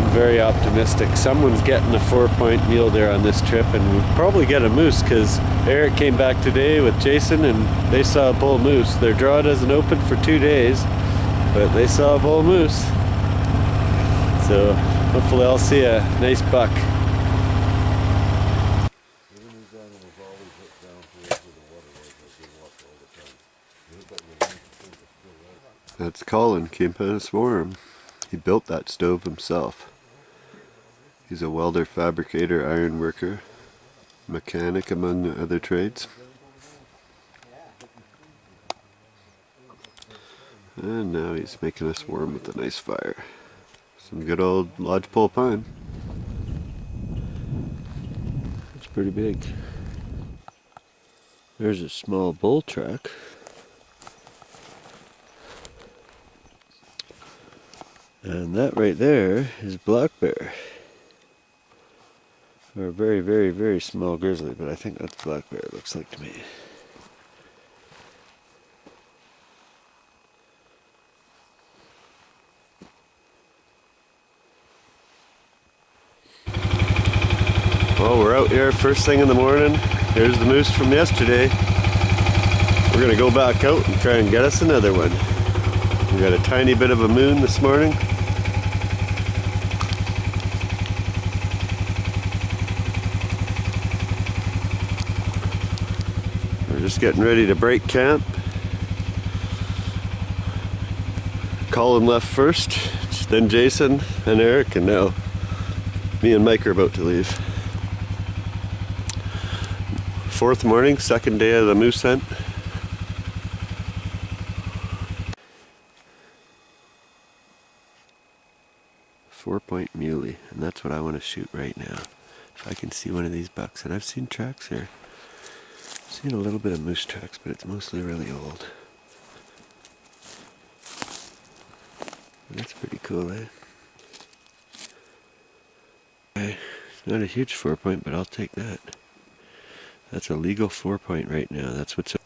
very optimistic. Someone's getting a 4-point mule deer on this trip, and we'll probably get a moose because Eric came back today with Jason and they saw a bull moose. Their draw doesn't open for 2 days, but they saw a bull moose. So hopefully I'll see a nice buck. That's Colin, came out of Swarm. He built that stove himself. He's a welder, fabricator, iron worker, mechanic among the other trades. And now he's making a swarm with a nice fire. Some good old lodgepole pine. It's pretty big. There's a small bull track. And that right there is black bear. Or a very, very, very small grizzly, but I think that's black bear, it looks like to me. Well, we're out here first thing in the morning. Here's the moose from yesterday. We're gonna go back out and try and get us another one. We got a tiny bit of a moon this morning. We're just getting ready to break camp. Colin left first, then Jason and Eric, and now me and Mike are about to leave. 4th morning, 2nd day of the moose hunt. Four-point muley, and that's what I want to shoot right now. If I can see one of these bucks, and I've seen tracks here. I've seen a little bit of moose tracks, but it's mostly really old. That's pretty cool, eh? Okay. It's not a huge 4-point, but I'll take that. That's a legal 4-point right now. That's what's up.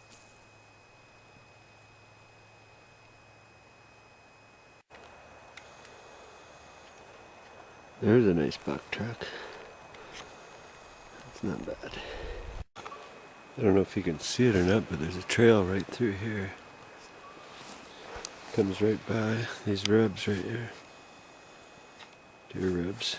There's a nice buck track. It's not bad. I don't know if you can see it or not, but there's a trail right through here. Comes right by these rubs right here. Deer rubs.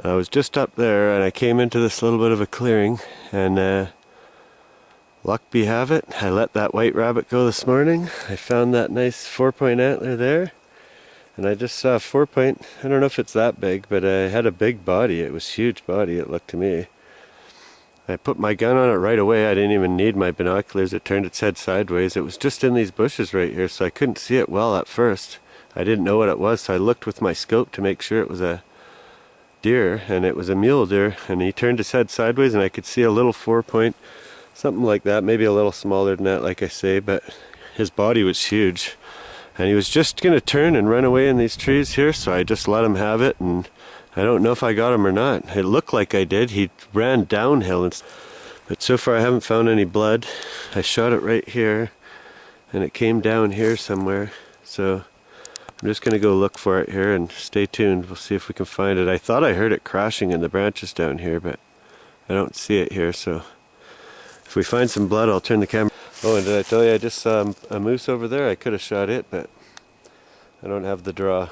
I was just up there and I came into this little bit of a clearing, and luck be have it, I let that white rabbit go this morning. I found that nice 4-point antler there, and I just saw a 4-point. I don't know if it's that big, but it had a big body. It was huge body, it looked to me. I put my gun on it right away. I didn't even need my binoculars. It turned its head sideways. It was just in these bushes right here, so I couldn't see it well at first. I didn't know what it was, so I looked with my scope to make sure it was a deer, and it was a mule deer, and he turned his head sideways and I could see a little 4-point, something like that, maybe a little smaller than that, like I say, but his body was huge, and he was just gonna turn and run away in these trees here, so I just let him have it, and I don't know if I got him or not. It looked like I did. He ran downhill, but so far I haven't found any blood. I shot it right here and it came down here somewhere, so I'm just gonna go look for it here and stay tuned. We'll see if we can find it. I thought I heard it crashing in the branches down here, but I don't see it here, so if we find some blood, I'll turn the camera. Oh, and did I tell you I just saw a moose over there? I could have shot it, but I don't have the draw.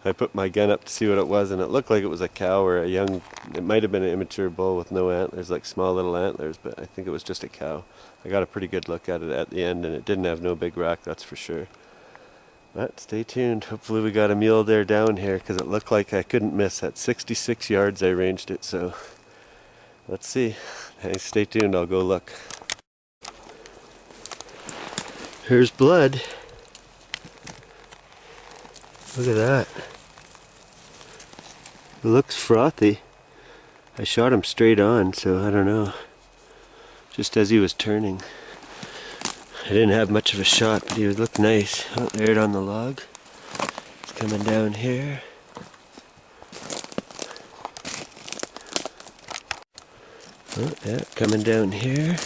I put my gun up to see what it was, and it looked like it was a cow or a young, it might have been an immature bull with no antlers, like small little antlers, but I think it was just a cow. I got a pretty good look at it at the end, and it didn't have no big rack, that's for sure. But stay tuned. Hopefully we got a mule deer down here, because it looked like I couldn't miss. At 66 yards I ranged it, so let's see. Hey, stay tuned, I'll go look. Here's blood. Look at that. It looks frothy. I shot him straight on, so I don't know. Just as he was turning. I didn't have much of a shot, but he looked nice. Oh, there it on the log. It's coming down here. Oh, yeah, coming down here.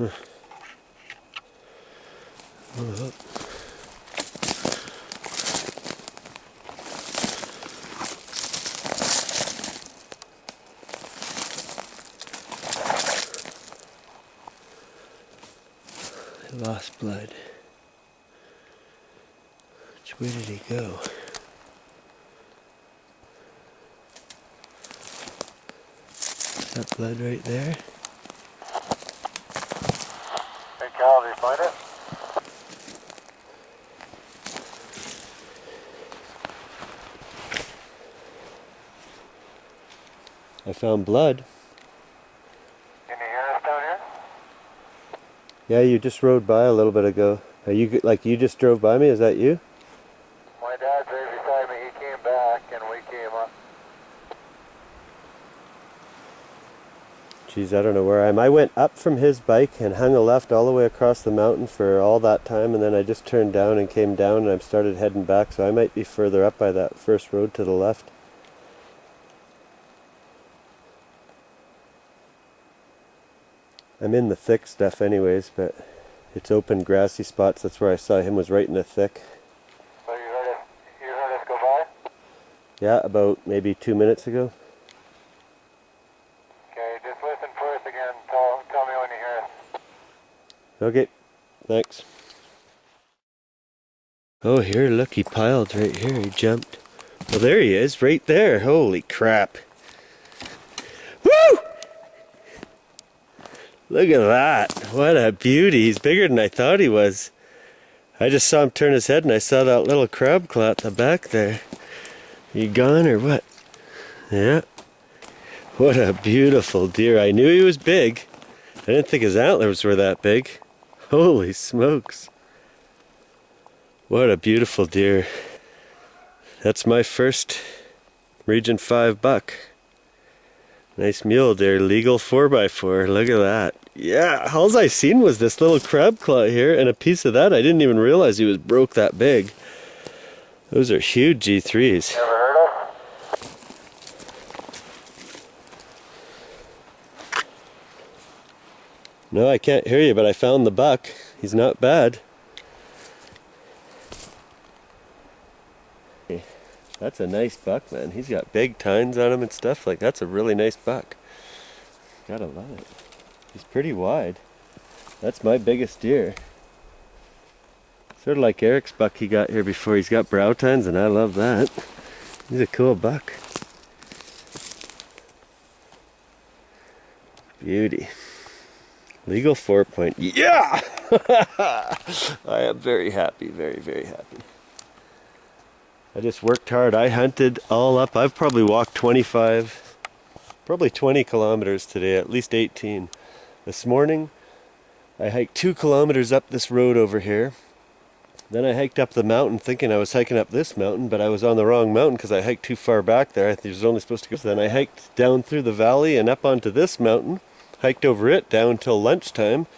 Oh. I lost blood. Which way did he go? Is that blood right there? Hey Cal, did you find it? I found blood. Can you hear us down here? Yeah, you just rode by a little bit ago. Are you like you just drove by me? Is that you? My dad's right beside me. He came back and we came up. Geez, I don't know where I am. I went up from his bike and hung a left all the way across the mountain for all that time, and then I just turned down and came down and I started heading back, so I might be further up by that first road to the left. I'm in the thick stuff anyways, but it's open grassy spots. That's where I saw him, was right in the thick. So you heard us go by? Yeah, about maybe 2 minutes ago. Okay, just listen first again. Tell me when you hear us. Okay, thanks. Oh, here, look, he piled right here. He jumped. Well, there he is, right there. Holy crap. Woo! Look at that. What a beauty. He's bigger than I thought he was. I just saw him turn his head and I saw that little crab claw at the back there. You gone or what? Yeah. What a beautiful deer. I knew he was big. I didn't think his antlers were that big. Holy smokes. What a beautiful deer. That's my first Region 5 buck. Nice mule deer, legal 4x4. Look at that. Yeah, all I seen was this little crab claw here and a piece of that. I didn't even realize he was broke that big. Those are huge G3s. Ever heard us? No, I can't hear you, but I found the buck. He's not bad. That's a nice buck, man. He's got big tines on him and stuff. Like, that's a really nice buck. Gotta love it. He's pretty wide. That's my biggest deer. Sort of like Erick's buck he got here before. He's got brow tines, and I love that. He's a cool buck. Beauty. Legal 4-point. Yeah! I am very happy, very, very happy. I just worked hard. I hunted all up. I've probably walked 20 kilometers today, at least 18. This morning, I hiked 2 kilometers up this road over here. Then I hiked up the mountain thinking I was hiking up this mountain, but I was on the wrong mountain because I hiked too far back there. I was only supposed to go. So then I hiked down through the valley and up onto this mountain, hiked over it down till lunchtime.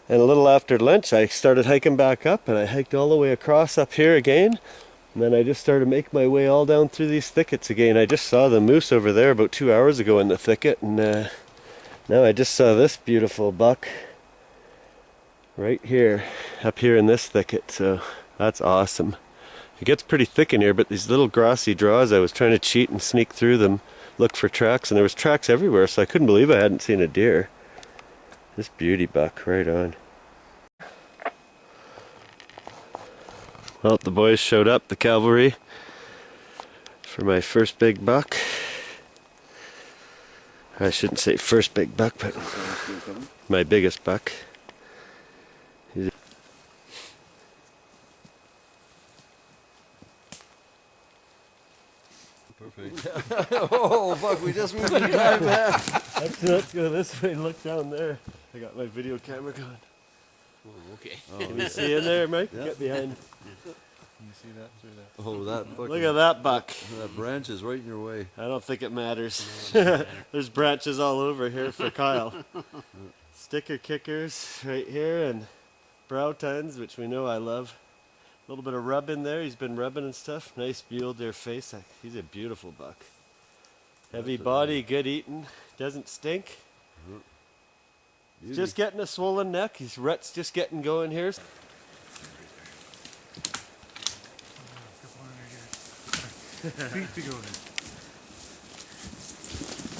And a little after lunch, I started hiking back up, and I hiked all the way across up here again. And then I just started making my way all down through these thickets again. I just saw the moose over there about 2 hours ago in the thicket, and now I just saw this beautiful buck right here, up here in this thicket, so that's awesome. It gets pretty thick in here, but these little grassy draws, I was trying to cheat and sneak through them, look for tracks, and there was tracks everywhere, so I couldn't believe I hadn't seen a deer. This beauty buck, right on. Well, the boys showed up, the cavalry, for my first big buck. I shouldn't say first big buck, but my biggest buck. Perfect. Oh, fuck, we just moved in time, man. Let's go this way and look down there. I got my video camera going. Oh, okay. Can you see in there, Mike? Yeah. Get behind. Can you see that through that? Oh, that fucking, Look at that buck. that branch is right in your way. I don't think it matters. There's branches all over here for Kyle. Sticker kickers right here and brow tines, which we know I love. A little bit of rub in there. He's been rubbing and stuff. Nice mule deer face. He's a beautiful buck. Heavy body, good eating. Doesn't stink. He's just getting a swollen neck. His rut's just getting going here. Feet to go in.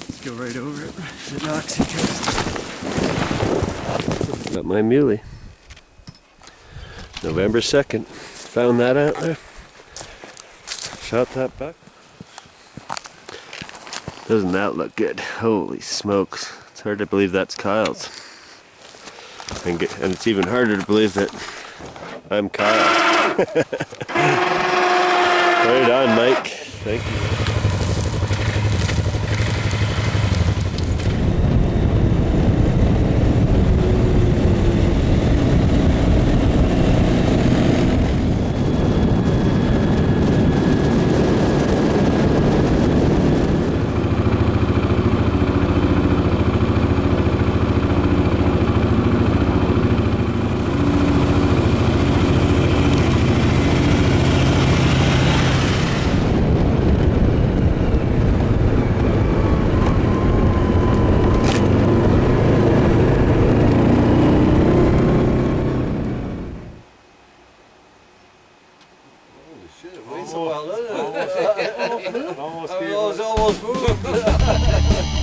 Let's go right over it. If it knocks into us. Got my muley. November 2nd. Found that antler. Shot that buck. Doesn't that look good? Holy smokes. It's hard to believe that's Kyle's. And it's even harder to believe that I'm Kyle. Right on, Mike. Thank you. Shit, it weighs a while, doesn't it? Almost I mean, it was almost moved.